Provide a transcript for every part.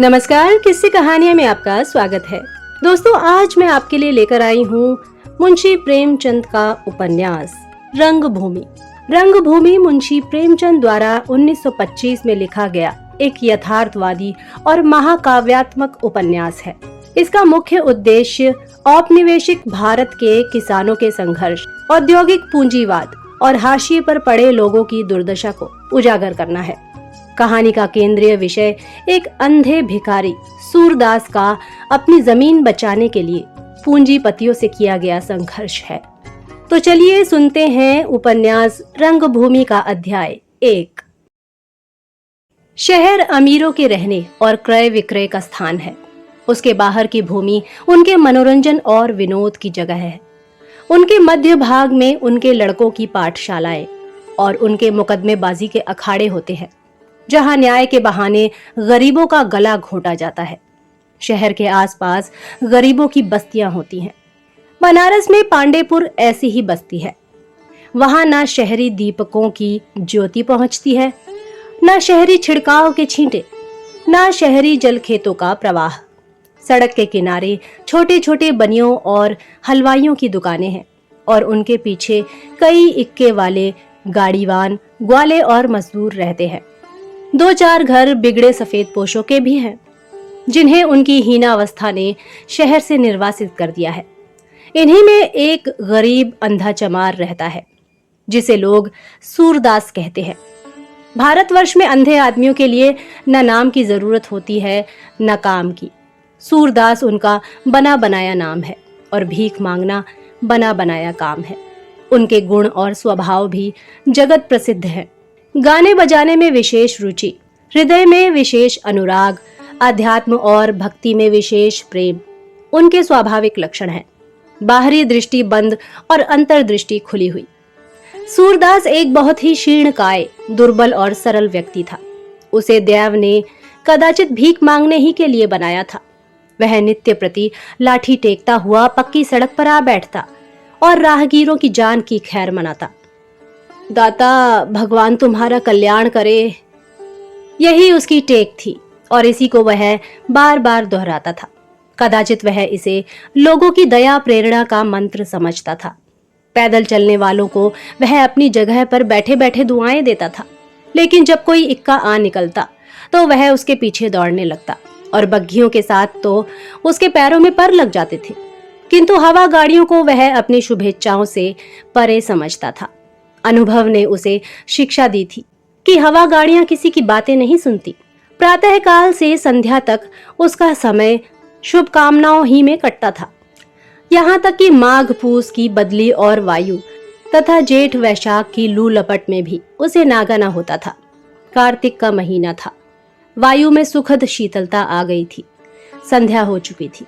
नमस्कार, किस्से कहानियां में आपका स्वागत है। दोस्तों, आज मैं आपके लिए लेकर आई हूँ मुंशी प्रेमचंद का उपन्यास रंगभूमि। रंगभूमि मुंशी प्रेमचंद द्वारा 1925 में लिखा गया एक यथार्थवादी और महाकाव्यात्मक उपन्यास है। इसका मुख्य उद्देश्य औपनिवेशिक भारत के किसानों के संघर्ष, औद्योगिक पूंजीवाद और हाशिए पर पड़े लोगों की दुर्दशा को उजागर करना है। कहानी का केंद्रीय विषय एक अंधे भिखारी सूरदास का अपनी जमीन बचाने के लिए पूंजीपतियों से किया गया संघर्ष है। तो चलिए सुनते हैं उपन्यास रंगभूमि का अध्याय 1। शहर अमीरों के रहने और क्रय विक्रय का स्थान है। उसके बाहर की भूमि उनके मनोरंजन और विनोद की जगह है। उनके मध्य भाग में उनके लड़कों की पाठशालाएं और उनके मुकदमेबाजी के अखाड़े होते हैं, जहां न्याय के बहाने गरीबों का गला घोटा जाता है। शहर के आसपास गरीबों की बस्तियां होती हैं। बनारस में पांडेपुर ऐसी ही बस्ती है। वहां ना शहरी दीपकों की ज्योति पहुंचती है, ना शहरी छिड़काव के छींटे, ना शहरी जल खेतों का प्रवाह। सड़क के किनारे छोटे छोटे बनियों और हलवाइयों की दुकानें हैं और उनके पीछे कई इक्के वाले गाड़ीवान, ग्वाले और मजदूर रहते हैं। 2-4 घर बिगड़े सफेद पोशों के भी हैं, जिन्हें उनकी हीनावस्था ने शहर से निर्वासित कर दिया है। इन्हीं में एक गरीब अंधा चमार रहता है, जिसे लोग सूरदास कहते हैं। भारतवर्ष में अंधे आदमियों के लिए न नाम की जरूरत होती है न काम की। सूरदास उनका बना बनाया नाम है और भीख मांगना बना बनाया काम है। उनके गुण और स्वभाव भी जगत प्रसिद्ध है। गाने बजाने में विशेष रुचि, हृदय में विशेष अनुराग, अध्यात्म और भक्ति में विशेष प्रेम उनके स्वाभाविक लक्षण हैं। बाहरी दृष्टि बंद और अंतर्दृष्टि खुली हुई। सूरदास एक बहुत ही शीर्णकाय, दुर्बल और सरल व्यक्ति था। उसे दैव ने कदाचित भीख मांगने ही के लिए बनाया था। वह नित्य प्रति लाठी टेकता हुआ पक्की सड़क पर आ बैठता और राहगीरों की जान की खैर मनाता। दाता, भगवान तुम्हारा कल्याण करे, यही उसकी टेक थी और इसी को वह बार बार दोहराता था। कदाचित वह इसे लोगों की दया प्रेरणा का मंत्र समझता था। पैदल चलने वालों को वह अपनी जगह पर बैठे बैठे दुआएं देता था, लेकिन जब कोई इक्का आ निकलता तो वह उसके पीछे दौड़ने लगता और बग्घियों के साथ तो उसके पैरों में पर लग जाते थे। किंतु हवा गाड़ियों को वह अपनी शुभेच्छाओं से परे समझता था। अनुभव ने उसे शिक्षा दी थी कि हवा गाड़ियां किसी की बातें नहीं सुनती। प्रातः काल से संध्या तक उसका समय शुभकामनाओं ही में कटता था। यहाँ तक कि माघ पूस की बदली और वायु तथा जेठ वैशाख की लू लपट में भी उसे नागा न होता था। कार्तिक का महीना था। वायु में सुखद शीतलता आ गई थी। संध्या हो चुकी थी।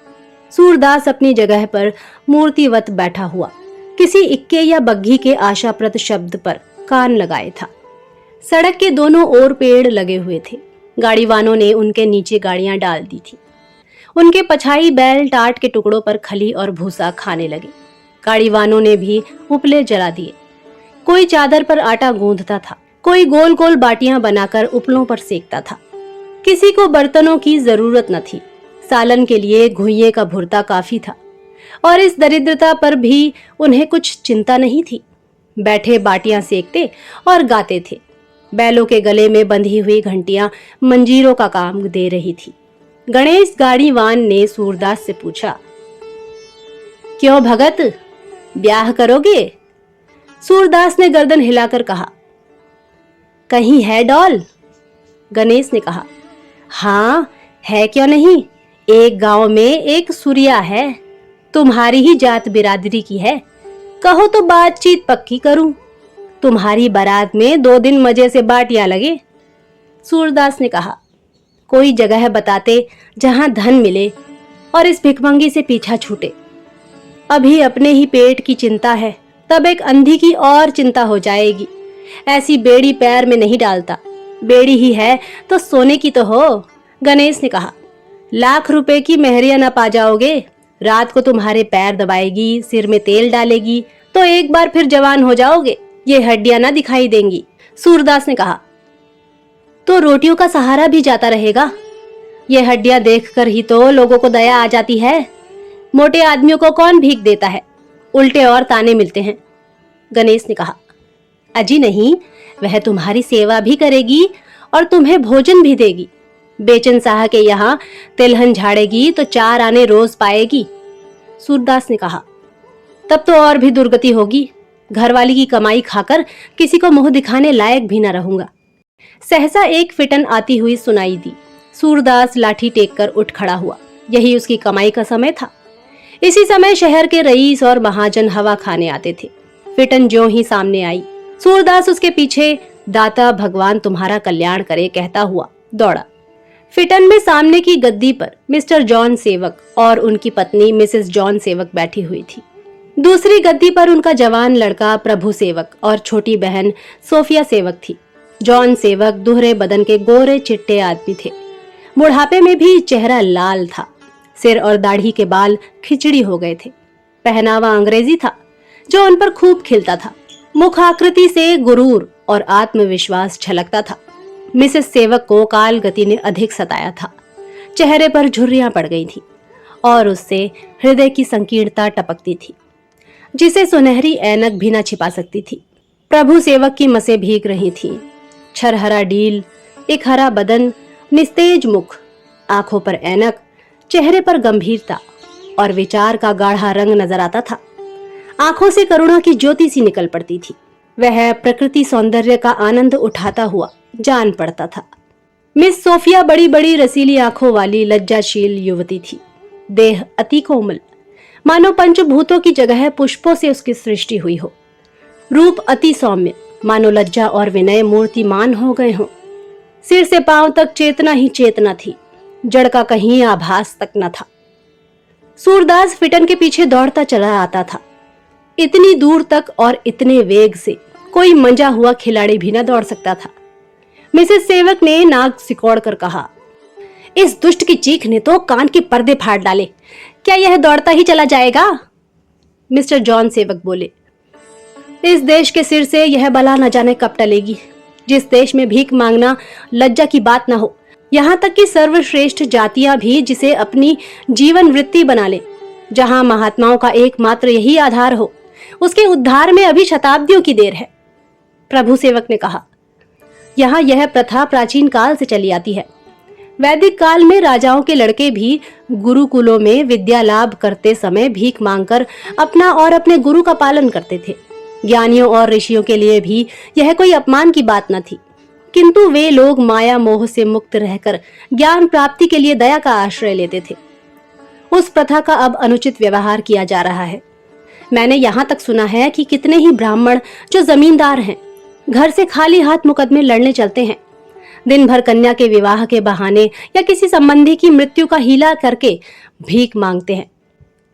सूरदास अपनी जगह पर मूर्तिवत बैठा हुआ किसी इक्के या बग्घी के आशाप्रद शब्द पर कान लगाए था। सड़क के दोनों ओर पेड़ लगे हुए थे। गाड़ीवानों ने उनके नीचे गाड़ियां डाल दी थी। उनके पछाई बैल टाट के टुकड़ों पर खली और भूसा खाने लगे। गाड़ीवानों ने भी उपले जला दिए। कोई चादर पर आटा गूंथता था, कोई गोल गोल बाटियां बनाकर उपलों पर सेकता था। किसी को बर्तनों की जरूरत न थी। सालन के लिए घुइये का भुर्ता काफी था और इस दरिद्रता पर भी उन्हें कुछ चिंता नहीं थी। बैठे बाटियां सेकते और गाते थे। बैलों के गले में बंधी हुई घंटियां मंजीरों का काम दे रही थी। गणेश गाड़ीवान ने सूरदास से पूछा, क्यों भगत, ब्याह करोगे? सूरदास ने गर्दन हिलाकर कहा, कहीं है डॉल? गणेश ने कहा, हाँ है, क्यों नहीं। एक गांव में एक सुरिया है, तुम्हारी ही जात बिरादरी की है। कहो तो बातचीत पक्की करूं। तुम्हारी बारात में 2 दिन मजे से बाटियां लगे। सूरदास ने कहा, कोई जगह बताते जहां धन मिले और इस भिखमंगी से पीछा छूटे। अभी अपने ही पेट की चिंता है, तब एक अंधी की और चिंता हो जाएगी। ऐसी बेड़ी पैर में नहीं डालता। बेड़ी ही है तो सोने की तो हो। गणेश ने कहा, लाख रुपए की मेहरिया न पा जाओगे। रात को तुम्हारे पैर दबाएगी, सिर में तेल डालेगी तो एक बार फिर जवान हो जाओगे। ये हड्डियां ना दिखाई देंगी। सूरदास ने कहा, तो रोटियों का सहारा भी जाता रहेगा। ये हड्डियां देखकर ही तो लोगों को दया आ जाती है। मोटे आदमियों को कौन भीख देता है, उल्टे और ताने मिलते हैं। गणेश ने कहा, अजी नहीं, वह तुम्हारी सेवा भी करेगी और तुम्हें भोजन भी देगी। बेचन साह के यहाँ तिलहन झाड़ेगी तो 4 आने रोज पाएगी। सूरदास ने कहा, तब तो और भी दुर्गति होगी। घरवाली की कमाई खाकर किसी को मुंह दिखाने लायक भी न रहूंगा। सहसा एक फिटन आती हुई सुनाई दी। सूरदास लाठी टेक कर उठ खड़ा हुआ। यही उसकी कमाई का समय था। इसी समय शहर के रईस और महाजन हवा खाने आते थे। फिटन ज्यों ही सामने आई, सूरदास उसके पीछे दाता भगवान तुम्हारा कल्याण करे कहता हुआ दौड़ा। फिटन में सामने की गद्दी पर मिस्टर जॉन सेवक और उनकी पत्नी मिसेस जॉन सेवक बैठी हुई थी। दूसरी गद्दी पर उनका जवान लड़का प्रभु सेवक और छोटी बहन सोफिया सेवक थी। जॉन सेवक दोहरे बदन के गोरे चिट्टे आदमी थे। बुढ़ापे में भी चेहरा लाल था। सिर और दाढ़ी के बाल खिचड़ी हो गए थे। पहनावा अंग्रेजी था जो उन पर खूब खिलता था। मुख आकृति से गुरूर और आत्मविश्वास झलकता था। मिसेस सेवक को काल गति ने अधिक सताया था। चेहरे पर झुर्रियां पड़ गई थी और उससे हृदय की संकीर्णता टपकती थी, जिसे सुनहरी ऐनक भी न छिपा सकती थी। प्रभु सेवक की मसें भीग रही थीं। छरहरा डील, एक हरा बदन, निस्तेज मुख, आंखों पर ऐनक, चेहरे पर गंभीरता और विचार का गाढ़ा रंग नजर आता था। आंखों से करुणा की ज्योति सी निकल पड़ती थी। वह प्रकृति सौंदर्य का आनंद उठाता हुआ जान पड़ता था। मिस सोफिया बड़ी बड़ी रसीली आंखों वाली लज्जाशील युवती थी। देह अति कोमल, मानो पंचभूतों की जगह पुष्पों से उसकी सृष्टि हुई हो। रूप अति सौम्य, मानो लज्जा और विनय मूर्तिमान हो गए हों। सिर से पांव तक चेतना ही चेतना थी, जड़ का कहीं आभास तक न था। सूरदास फिटन के पीछे दौड़ता चला आता था। इतनी दूर तक और इतने वेग से कोई मंजा हुआ खिलाड़ी भी न दौड़ सकता था। मिसेस सेवक ने नाक सिकोड़ कर कहा, इस दुष्ट की चीख ने तो कान के पर्दे फाड़ डाले। क्या यह दौड़ता ही चला जाएगा? मिस्टर जॉन सेवक बोले, इस देश के सिर से यह बला न जाने कब टलेगी, जिस देश में भीख मांगना लज्जा की बात न हो। यहाँ तक कि सर्वश्रेष्ठ जातियां भी जिसे अपनी जीवन वृत्ति बना ले, जहाँ महात्माओं का एकमात्र यही आधार हो, उसके उद्धार में अभी शताब्दियों की देर है। प्रभु सेवक ने कहा, यहाँ यह प्रथा प्राचीन काल से चली आती है। वैदिक काल में राजाओं के लड़के भी गुरुकुलों में विद्या लाभ करते समय भीख मांगकर अपना और अपने गुरु का पालन करते थे। ज्ञानियों और ऋषियों के लिए भी यह कोई अपमान की बात न थी, किंतु वे लोग माया मोह से मुक्त रहकर ज्ञान प्राप्ति के लिए दया का आश्रय लेते थे। उस प्रथा का अब अनुचित व्यवहार किया जा रहा है। मैंने यहाँ तक सुना है कि कितने ही ब्राह्मण जो जमींदार हैं, घर से खाली हाथ मुकदमे लड़ने चलते हैं। दिन भर कन्या के विवाह के बहाने या किसी संबंधी की मृत्यु का हीला करके भीख मांगते हैं।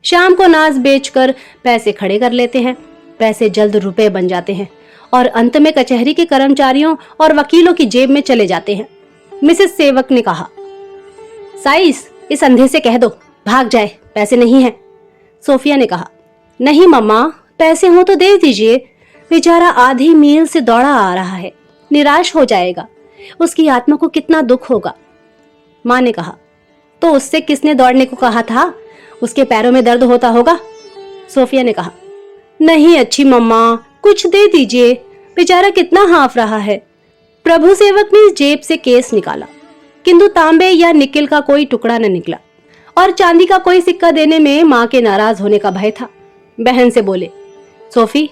शाम को नाज बेचकर पैसे खड़े कर लेते हैं। पैसे जल्द रुपए बन जाते हैं और अंत में कचहरी के कर्मचारियों और वकीलों की जेब में चले जाते हैं। मिसेस सेवक ने कहा, साइस, इस अंधे से कह दो भाग जाए, पैसे नहीं है। सोफिया ने कहा, नहीं मम्मा, पैसे हो तो दे दीजिए। बेचारा आधी मील से दौड़ा आ रहा है, निराश हो जाएगा, उसकी आत्मा को कितना दुख होगा। माँ ने कहा, तो उससे किसने दौड़ने को कहा था? उसके पैरों में दर्द होता होगा। सोफिया ने कहा, नहीं अच्छी मम्मा, कुछ दे दीजिए, बेचारा कितना हाँफ रहा है। प्रभु सेवक ने जेब से केस निकाला, किंतु तांबे या निकिल का कोई टुकड़ा न निकला और चांदी का कोई सिक्का देने में माँ के नाराज होने का भय था। बहन से बोले, सोफी,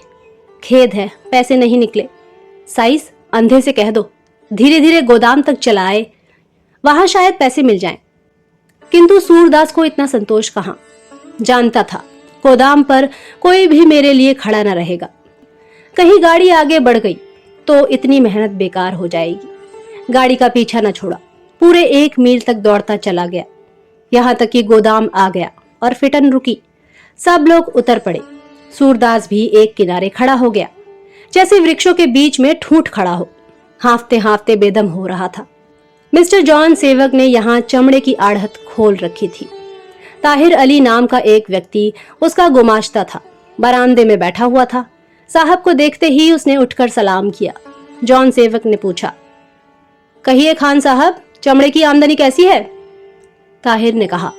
खेद है, पैसे नहीं निकले। साइस, अंधे से कह दो धीरे धीरे गोदाम तक चलाए, वहां शायद पैसे मिल जाएं। किंतु सूरदास को इतना संतोष कहां। जानता था गोदाम पर कोई भी मेरे लिए खड़ा न रहेगा। कहीं गाड़ी आगे बढ़ गई तो इतनी मेहनत बेकार हो जाएगी। गाड़ी का पीछा न छोड़ा, पूरे 1 मील तक दौड़ता चला गया। यहाँ तक कि गोदाम आ गया और फिटन रुकी। सब लोग उतर पड़े। सूरदास भी एक किनारे खड़ा हो गया, जैसे वृक्षों के बीच में ठूंठ खड़ा हो। हांफते हांफते बेदम हो रहा था। मिस्टर जॉन सेवक ने यहाँ चमड़े की आढ़त खोल रखी थी। ताहिर अली नाम का एक व्यक्ति उसका गुमाश्ता था, बरामदे में बैठा हुआ था। साहब को देखते ही उसने उठकर सलाम किया। जॉन सेवक ने पूछा, कहिए खान साहब, चमड़े की आमदनी कैसी है? ताहिर ने कहा,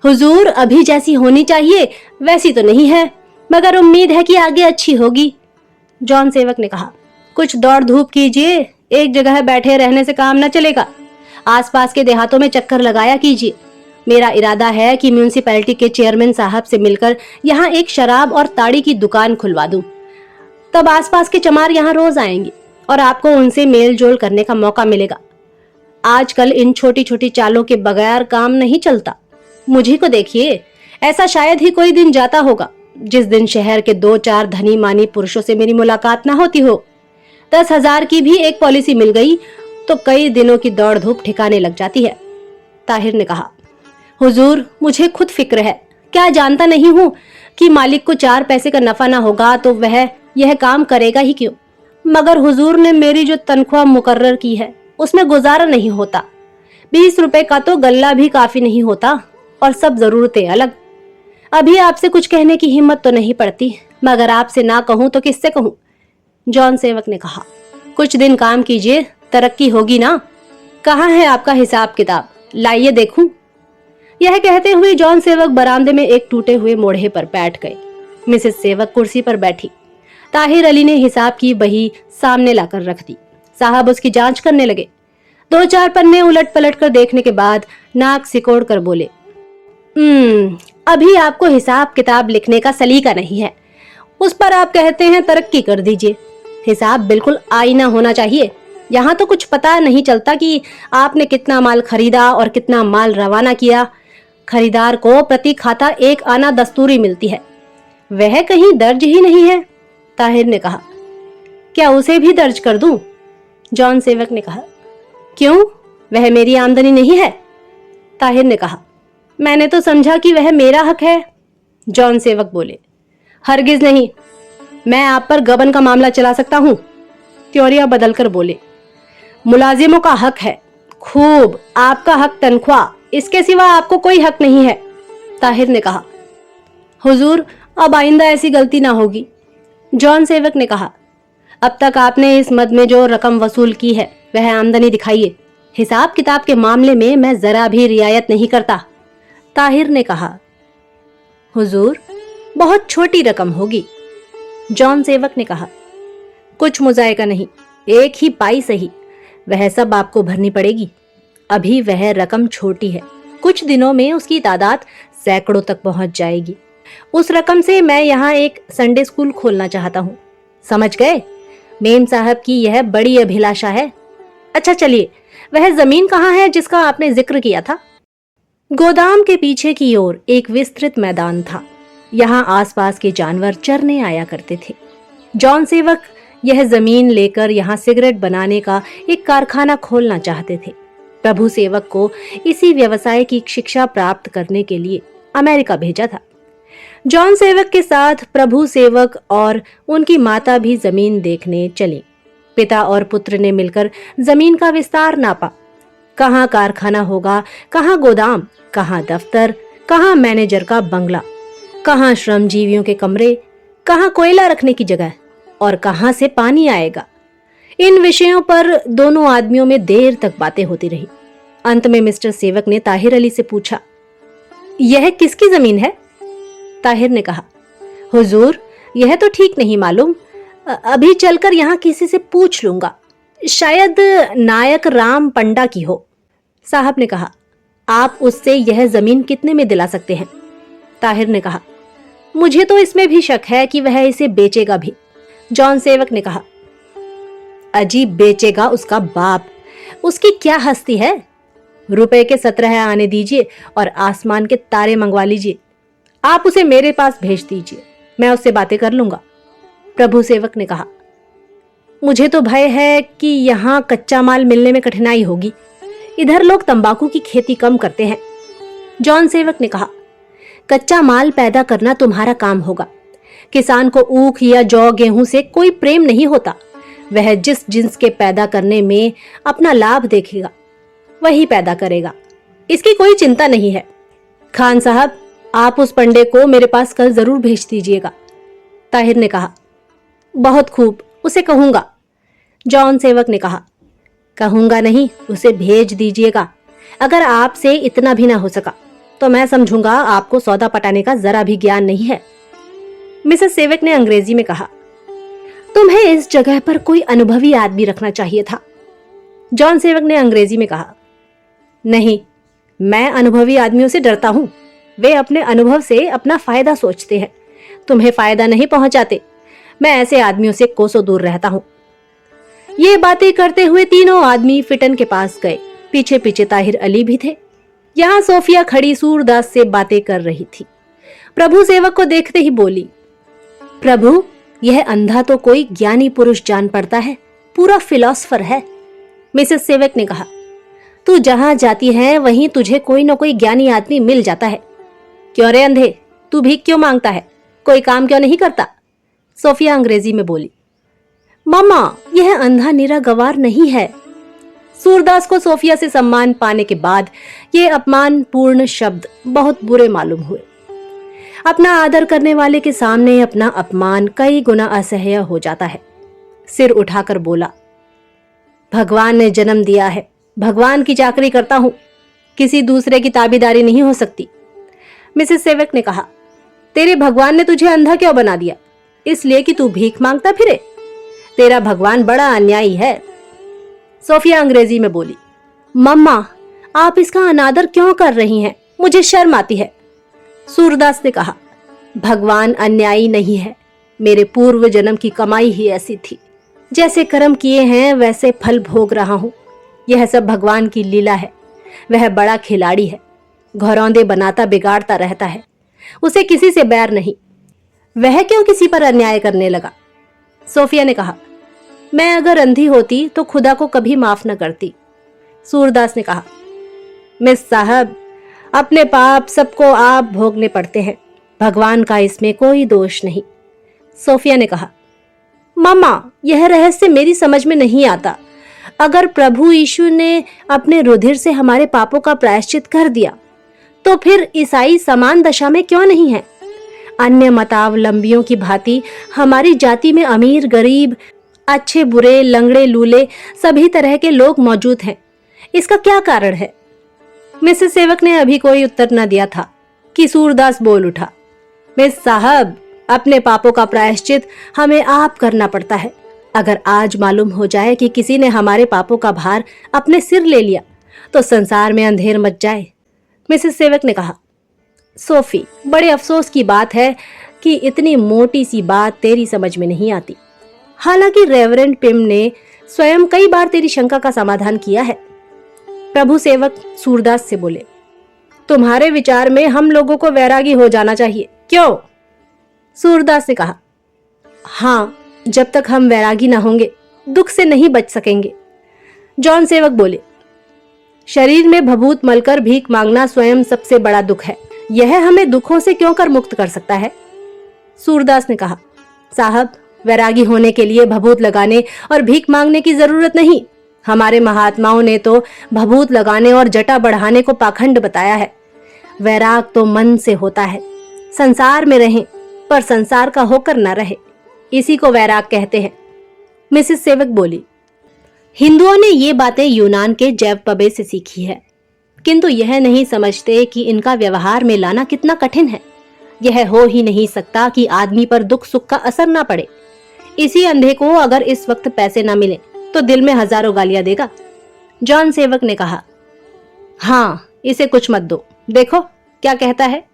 हुजूर अभी जैसी होनी चाहिए वैसी तो नहीं है, मगर उम्मीद है कि आगे अच्छी होगी। जॉन सेवक ने कहा, कुछ दौड़ धूप कीजिए, एक जगह बैठे रहने से काम न चलेगा। आसपास के देहातों में चक्कर लगाया कीजिए। मेरा इरादा है कि म्यूनिसिपैलिटी के चेयरमैन साहब से मिलकर यहाँ एक शराब और ताड़ी की दुकान खुलवा दूं। तब आसपास के चमार यहाँ रोज आएंगे और आपको उनसे मेल जोल करने का मौका मिलेगा। आजकल इन छोटी छोटी चालों के बगैर काम नहीं चलता। मुझी को देखिए, ऐसा शायद ही कोई दिन जाता होगा जिस दिन शहर के 2-4 धनी मानी पुरुषों से मेरी मुलाकात ना होती हो। 10,000 की भी एक पॉलिसी मिल गई तो कई दिनों की दौड़ धूप ठिकाने लग जाती है। ताहिर ने कहा, हुजूर मुझे खुद फिक्र है, क्या जानता नहीं हूँ कि मालिक को 4 पैसे का नफा ना होगा तो वह यह काम करेगा ही क्यों। मगर हुजूर ने मेरी जो तनख्वाह मुकर्रर की है उसमें गुजारा नहीं होता। 20 रुपए का तो गल्ला भी काफी नहीं होता और सब जरूरतें अलग। अभी आपसे कुछ कहने की हिम्मत तो नहीं पड़ती, मगर आपसे ना कहूं तो किससे कहूं। जॉन सेवक ने कहा, कुछ दिन काम कीजिए, तरक्की होगी ना। कहाँ है आपका हिसाब किताब, लाइए देखूं। यह कहते हुए जॉन सेवक बरामदे में एक टूटे हुए मोढ़े पर बैठ गए। मिसेस सेवक कुर्सी पर बैठी। ताहिर अली ने हिसाब की बही सामने लाकर रख दी। साहब उसकी जांच करने लगे। 2-4 पन्ने उलट पलट कर देखने के बाद नाक सिकोड़ कर बोले, अभी आपको हिसाब किताब लिखने का सलीका नहीं है, उस पर आप कहते हैं तरक्की कर दीजिए। हिसाब बिल्कुल आईना होना चाहिए। यहाँ तो कुछ पता नहीं चलता कि आपने कितना माल खरीदा और कितना माल रवाना किया। खरीदार को प्रति खाता 1 आना दस्तूरी मिलती है, वह कहीं दर्ज ही नहीं है। ताहिर ने कहा, क्या उसे भी दर्ज कर दूं? जॉन सेवक ने कहा, क्यों, वह मेरी आमदनी नहीं है? ताहिर ने कहा, मैंने तो समझा कि वह मेरा हक है। जॉन सेवक बोले, हरगिज नहीं, मैं आप पर गबन का मामला चला सकता हूं। त्योरिया बदलकर बोले, मुलाजिमों का हक है खूब, आपका हक तनख्वाह, इसके सिवा आपको कोई हक नहीं है। ताहिर ने कहा, हुजूर अब आइंदा ऐसी गलती ना होगी। जॉन सेवक ने कहा, अब तक आपने इस मद में जो रकम वसूल की है वह आमदनी दिखाइए। हिसाब किताब के मामले में मैं जरा भी रियायत नहीं करता। ताहिर ने कहा, हुजूर बहुत छोटी रकम होगी। जॉन सेवक ने कहा, कुछ मुजायका नहीं, 1 ही पाई सही, वह सब आपको भरनी पड़ेगी। अभी वह रकम छोटी है, कुछ दिनों में उसकी तादाद सैकड़ों तक पहुंच जाएगी। उस रकम से मैं यहाँ एक संडे स्कूल खोलना चाहता हूँ। समझ गए? मेम साहब की यह बड़ी अभिलाषा है। अच्छा चलिए, वह जमीन कहाँ है जिसका आपने जिक्र किया था? गोदाम के पीछे की ओर एक विस्तृत मैदान था। यहाँ आसपास के जानवर चरने आया करते थे। जॉन सेवक यह जमीन लेकर यहाँ सिगरेट बनाने का एक कारखाना खोलना चाहते थे। प्रभु सेवक को इसी व्यवसाय की शिक्षा प्राप्त करने के लिए अमेरिका भेजा था। जॉन सेवक के साथ प्रभु सेवक और उनकी माता भी जमीन देखने चले। पिता और पुत्र ने मिलकर जमीन का विस्तार नापा। कहाँ कारखाना होगा, कहाँ गोदाम, कहाँ दफ्तर, कहाँ मैनेजर का बंगला, कहाँ श्रमजीवियों के कमरे, कहाँ कोयला रखने की जगह और कहाँ से पानी आएगा। इन विषयों पर दोनों आदमियों में देर तक बातें होती रही। अंत में मिस्टर सेवक ने ताहिर अली से पूछा, यह किसकी जमीन है? ताहिर ने कहा, हुजूर यह तो ठीक नहीं मालूम, अभी चलकर यहाँ किसी से पूछ लूंगा, शायद नायक राम पंडा की हो। साहब ने कहा, आप उससे यह जमीन कितने में दिला सकते हैं? ताहिर ने कहा, मुझे तो इसमें भी शक है कि वह इसे बेचेगा भी। जॉन सेवक ने कहा, अजीब, बेचेगा उसका बाप, उसकी क्या हस्ती है। रुपए के 17 आने दीजिए और आसमान के तारे मंगवा लीजिए। आप उसे मेरे पास भेज दीजिए, मैं उससे बातें कर लूंगा। प्रभु सेवक ने कहा, मुझे तो भय है कि यहाँ कच्चा माल मिलने में कठिनाई होगी। इधर लोग तंबाकू की खेती कम करते हैं। जॉन सेवक ने कहा, कच्चा माल पैदा करना तुम्हारा काम होगा। किसान को ऊख या जौ गेहूं से कोई प्रेम नहीं होता। वह जिस जिन्स के पैदा करने में अपना लाभ देखेगा वही पैदा करेगा, इसकी कोई चिंता नहीं है। खान साहब, आप उस पंडे को मेरे पास कल जरूर भेज दीजिएगा। ताहिर ने कहा, बहुत खूब, उसे कहूंगा। जॉन सेवक ने कहा, कहूंगा नहीं, उसे भेज दीजिएगा। अगर आपसे इतना भी ना हो सका तो मैं समझूंगा आपको सौदा पटाने का जरा भी ज्ञान नहीं है। मिसेस सेवक ने अंग्रेजी में कहा, तुम्हें इस जगह पर कोई अनुभवी आदमी रखना चाहिए था। जॉन सेवक ने अंग्रेजी में कहा, नहीं, मैं अनुभवी आदमियों से डरता हूं। वे अपने अनुभव से अपना फायदा सोचते हैं, तुम्हें फायदा नहीं पहुंचाते। मैं ऐसे आदमियों से कोसों दूर रहता हूं। ये बातें करते हुए तीनों आदमी फिटन के पास गए। पीछे पीछे ताहिर अली भी थे। यहाँ सोफिया खड़ी सूरदास से बातें कर रही थी। प्रभु सेवक को देखते ही बोली, प्रभु, यह अंधा तो कोई ज्ञानी पुरुष जान पड़ता है, पूरा फिलॉसफर है। मिसेस सेवक ने कहा, तू जहां जाती है वहीं तुझे कोई न कोई ज्ञानी आदमी मिल जाता है। क्यों रे अंधे, तू भीख क्यों मांगता है? कोई काम क्यों नहीं करता? सोफिया अंग्रेजी में बोली, मामा, यह अंधा निरा गवार नहीं है। सूरदास को सोफिया से सम्मान पाने के बाद ये अपमानपूर्ण शब्द बहुत बुरे मालूम हुए। अपना आदर करने वाले के सामने अपना अपमान कई गुना असह्य हो जाता है। सिर उठाकर बोला, भगवान ने जन्म दिया है, भगवान की चाकरी करता हूं, किसी दूसरे की ताबेदारी नहीं हो सकती। मिसेस सेवक ने कहा, तेरे भगवान ने तुझे अंधा क्यों बना दिया? इसलिए कि तू भीख मांगता फिरे? तेरा भगवान बड़ा अन्यायी है। सोफिया अंग्रेजी में बोली, मम्मा, आप इसका अनादर क्यों कर रही हैं? मुझे शर्म आती है। सूरदास ने कहा, भगवान अन्यायी नहीं है, मेरे पूर्व जन्म की कमाई ही ऐसी थी। जैसे कर्म किए हैं वैसे फल भोग रहा हूं। यह सब भगवान की लीला है। वह बड़ा खिलाड़ी है, घरौंदे बनाता बिगाड़ता रहता है। उसे किसी से बैर नहीं। वह क्यों किसी पर अन्याय करने लगा? सोफिया ने कहा, मैं अगर अंधी होती तो खुदा को कभी माफ न करती। सूरदास ने कहा, मिस साहब, अपने पाप सबको आप भोगने पड़ते हैं, भगवान का इसमें कोई दोष नहीं। सोफिया ने कहा, मामा, यह रहस्य मेरी समझ में नहीं आता। अगर प्रभु यीशु ने अपने रुधिर से हमारे पापों का प्रायश्चित कर दिया तो फिर ईसाई समान दशा में क्यों नहीं है? अन्य मतावलंबियों की भांति हमारी जाति में अमीर गरीब, अच्छे बुरे, लंगड़े लूले सभी तरह के लोग मौजूद हैं। इसका क्या कारण है? मिसेस सेवक ने अभी कोई उत्तर न दिया था कि सूरदास बोल उठा, मिस साहब, अपने पापों का प्रायश्चित हमें आप करना पड़ता है। अगर आज मालूम हो जाए कि किसी ने हमारे पापों का भार अपने सिर ले लिया तो संसार में अंधेर मच जाए। मिसेस सेवक ने कहा, सोफी, बड़े अफसोस की बात है कि इतनी मोटी सी बात तेरी समझ में नहीं आती। हालांकि रेवरेंड पिम ने स्वयं कई बार तेरी शंका का समाधान किया है। प्रभु सेवक सूरदास से बोले, तुम्हारे विचार में हम लोगों को वैरागी हो जाना चाहिए, क्यों? सूरदास ने कहा, हाँ, जब तक हम वैरागी ना होंगे दुख से नहीं बच सकेंगे। जॉन सेवक बोले, शरीर में भभूत मलकर भीख मांगना स्वयं सबसे बड़ा दुख है। यह हमें दुखों से क्यों कर मुक्त कर सकता है? सूरदास ने कहा, साहब, वैरागी होने के लिए भभूत लगाने और भीख मांगने की जरूरत नहीं। हमारे महात्माओं ने तो भभूत लगाने और जटा बढ़ाने को पाखंड बताया है। वैराग तो मन से होता है। संसार में रहें पर संसार का होकर न रहे, इसी को वैराग कहते हैं। मिसेस सेवक बोली, हिंदुओं ने ये बातें यूनान के जैवपबे से सीखी है, किंतु यह नहीं समझते कि इनका व्यवहार में लाना कितना कठिन है। यह हो ही नहीं सकता कि आदमी पर दुख सुख का असर ना पड़े। इसी अंधे को अगर इस वक्त पैसे ना मिले तो दिल में हजारों गालियां देगा। जॉन सेवक ने कहा, हाँ, इसे कुछ मत दो, देखो क्या कहता है।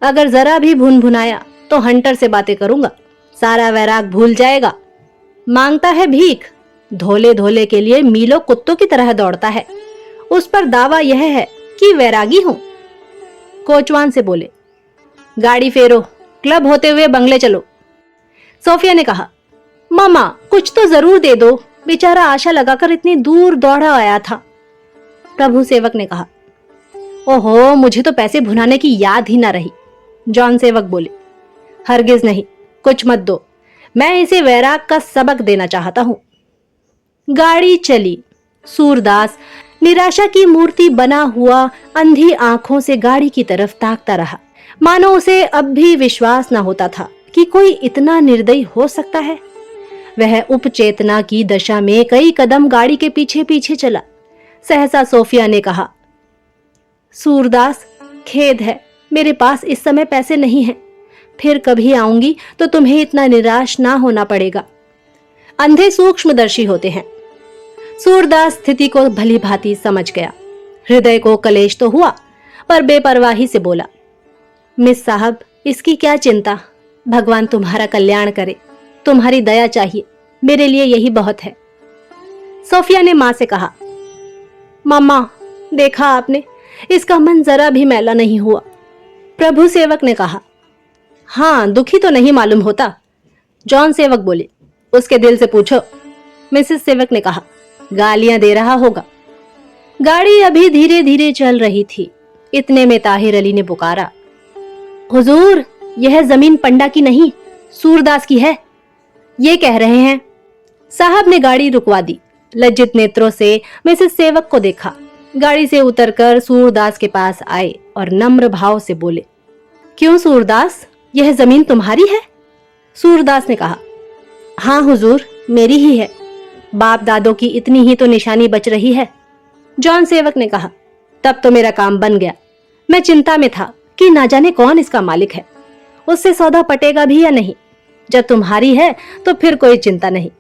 अगर जरा भी भुनभुनाया तो हंटर से बातें करूंगा, सारा वैराग भूल जाएगा। मांगता है भीख, धोले धोले के लिए मीलों कुत्तों की तरह दौड़ता है। उस पर दावा यह है कि वैरागी हूं। कोचवान से बोले, गाड़ी फेरो, क्लब होते हुए बंगले चलो। सोफिया ने कहा, मामा, कुछ तो जरूर दे दो, बेचारा आशा लगाकर इतनी दूर दौड़ा आया था। प्रभु सेवक ने कहा, ओहो, मुझे तो पैसे भुनाने की याद ही ना रही। जॉन सेवक बोले, हरगिज नहीं, कुछ मत दो, मैं इसे वैराग का सबक देना चाहता हूं। गाड़ी चली। सूरदास निराशा की मूर्ति बना हुआ अंधी आंखों से गाड़ी की तरफ ताकता रहा, मानो उसे अब भी विश्वास न होता था कि कोई इतना निर्दयी हो सकता है। वह उपचेतना की दशा में कई कदम गाड़ी के पीछे पीछे चला। सहसा सोफिया ने कहा, सूरदास, खेद है, मेरे पास इस समय पैसे नहीं हैं। फिर कभी आऊंगी तो तुम्हें इतना निराश ना होना पड़ेगा। अंधे सूक्ष्मदर्शी होते हैं। सूरदास स्थिति को भली भांति समझ गया। हृदय को कलेश तो हुआ, पर बेपरवाही से बोला, मिस साहब, इसकी क्या चिंता, भगवान तुम्हारा कल्याण करे, तुम्हारी दया चाहिए, मेरे लिए यही बहुत है। सोफिया ने मां से कहा, मम्मा, देखा आपने, इसका मन जरा भी मैला नहीं हुआ। प्रभु सेवक ने कहा, हाँ, दुखी तो नहीं मालूम होता। जॉन सेवक बोले, उसके दिल से पूछो। मिसेस सेवक ने कहा, गालियां दे रहा होगा। गाड़ी अभी धीरे धीरे चल रही थी। इतने में ताहिर अली ने पुकारा, हुजूर, यह जमीन पंडा की नहीं, सूरदास की है, ये कह रहे हैं। साहब ने गाड़ी रुकवा दी। लज्जित नेत्रों से मिसेस सेवक को देखा। गाड़ी से उतरकर सूरदास के पास आए और नम्र भाव से बोले, क्यों सूरदास, यह जमीन तुम्हारी है? सूरदास ने कहा, हाँ हुजूर, मेरी ही है, बाप दादों की इतनी ही तो निशानी बच रही है। जॉन सेवक ने कहा, तब तो मेरा काम बन गया। मैं चिंता में था कि ना जाने कौन इसका मालिक है, उससे सौदा पटेगा भी या नहीं। जब तुम्हारी है तो फिर कोई चिंता नहीं।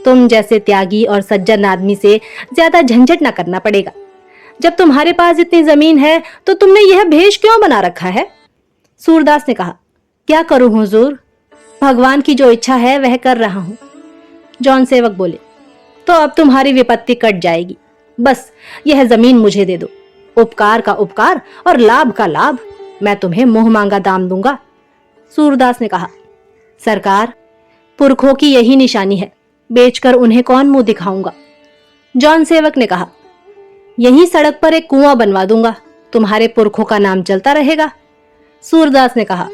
तुम जैसे त्यागी और सज्जन आदमी से ज्यादा झंझट ना करना पड़ेगा। जब तुम्हारे पास इतनी जमीन है तो तुमने यह भेष क्यों बना रखा है? सूरदास ने कहा, क्या करूं हुजूर, भगवान की जो इच्छा है वह कर रहा हूं। जॉन सेवक बोले, तो अब तुम्हारी विपत्ति कट जाएगी। बस यह जमीन मुझे दे दो। उपकार का उपकार और लाभ का लाभ, मैं तुम्हें मुंह मांगा दाम दूंगा। सूरदास ने कहा, सरकार, पुरखों की यही निशानी है, बेचकर उन्हें कौन मुंह दिखाऊंगा। जॉन सेवक ने कहा, यहीं सड़क पर एक कुआं बनवा दूंगा, तुम्हारे पुरखों का नाम चलता रहेगा। सूरदास ने कहा,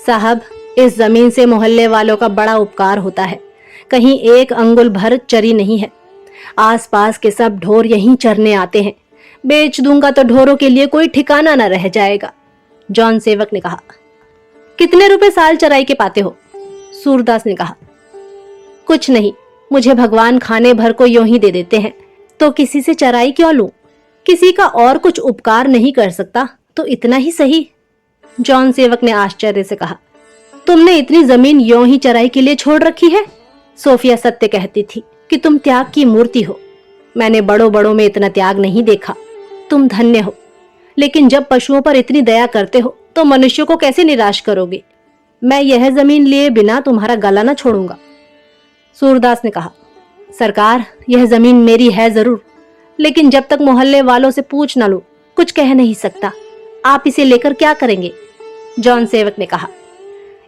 साहब, इस जमीन से मोहल्ले वालों का बड़ा उपकार होता है। कहीं एक अंगुल भर चरी नहीं है। आसपास के सब ढोर यहीं चरने आते हैं। बेच दूंगा तो ढोरों के लिए कोई ठिकाना न रह जाएगा। जॉन सेवक ने कहा, कितने रुपए साल चराई के पाते हो? सूरदास ने कहा, कुछ नहीं, मुझे भगवान खाने भर को यूं ही दे देते हैं, तो किसी से चराई क्यों लूं? किसी का और कुछ उपकार नहीं कर सकता तो इतना ही सही। जॉन सेवक ने आश्चर्य से कहा, तुमने इतनी जमीन यूं ही चराई के लिए छोड़ रखी है? सोफिया सत्य कहती थी कि तुम त्याग की मूर्ति हो। मैंने बड़ों बड़ों में इतना त्याग नहीं देखा। तुम धन्य हो, लेकिन जब पशुओं पर इतनी दया करते हो तो मनुष्यों को कैसे निराश करोगे? मैं यह जमीन लिए बिना तुम्हारा गला न छोड़ूंगा। सूरदास ने कहा, सरकार, यह जमीन मेरी है जरूर, लेकिन जब तक मोहल्ले वालों से पूछ न लूं, कुछ कह नहीं सकता। आप इसे लेकर क्या करेंगे? जॉन सेवक ने कहा,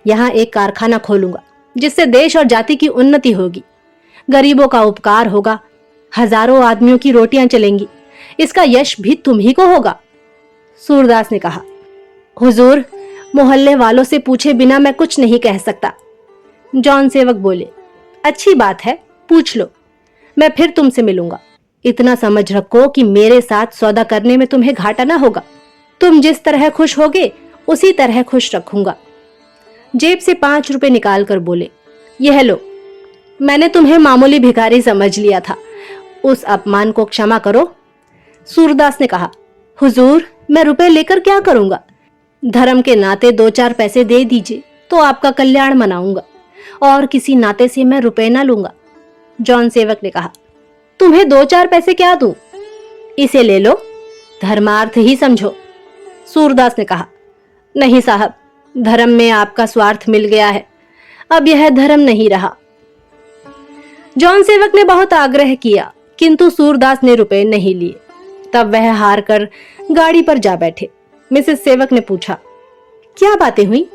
यहाँ एक कारखाना खोलूंगा, जिससे देश और जाति की उन्नति होगी, गरीबों का उपकार होगा, हजारों आदमियों की रोटियां चलेंगी। इसका यश भी तुम ही को होगा। सूरदास ने कहा, हुजूर, मोहल्ले वालों से पूछे बिना मैं कुछ नहीं कह सकता। जॉन सेवक बोले, अच्छी बात है, पूछ लो, मैं फिर तुमसे मिलूंगा। इतना समझ रखो कि मेरे साथ सौदा करने में तुम्हें घाटा ना होगा। तुम जिस तरह खुश होगे उसी तरह खुश रखूंगा। जेब से 5 रुपए निकाल कर बोले, यह लो, मैंने तुम्हें मामूली भिखारी समझ लिया था, उस अपमान को क्षमा करो। सूरदास ने कहा, हुजूर, मैं रुपए लेकर क्या करूंगा? धर्म के नाते 2-4 पैसे दे दीजिए तो आपका कल्याण मनाऊंगा, और किसी नाते से मैं रुपए ना लूंगा। जॉन सेवक ने कहा, तुम्हें 2-4 पैसे क्या दूं? इसे ले लो, धर्मार्थ ही समझो। सूरदास ने कहा, नहीं साहब, धर्म में आपका स्वार्थ मिल गया है, अब यह धर्म नहीं रहा। जॉन सेवक ने बहुत आग्रह किया, किंतु सूरदास ने रुपए नहीं लिए। तब वह हार कर गाड़ी पर जा बैठे। मिसेस सेवक ने पूछा, क्या बातें हुई?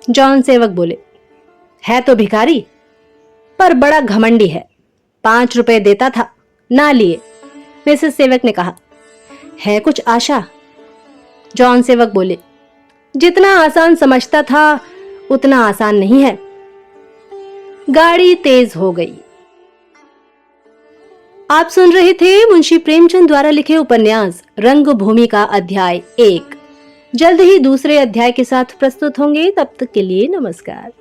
जॉन सेवक बोले, है तो भिखारी, पर बड़ा घमंडी है। 5 रुपए देता था, ना लिए। मिसेस सेवक ने कहा, है कुछ आशा? जॉन सेवक बोले, जितना आसान समझता था उतना आसान नहीं है। गाड़ी तेज हो गई। आप सुन रहे थे मुंशी प्रेमचंद द्वारा लिखे उपन्यास रंगभूमि का अध्याय 1। जल्द ही दूसरे अध्याय के साथ प्रस्तुत होंगे। तब तक के लिए नमस्कार।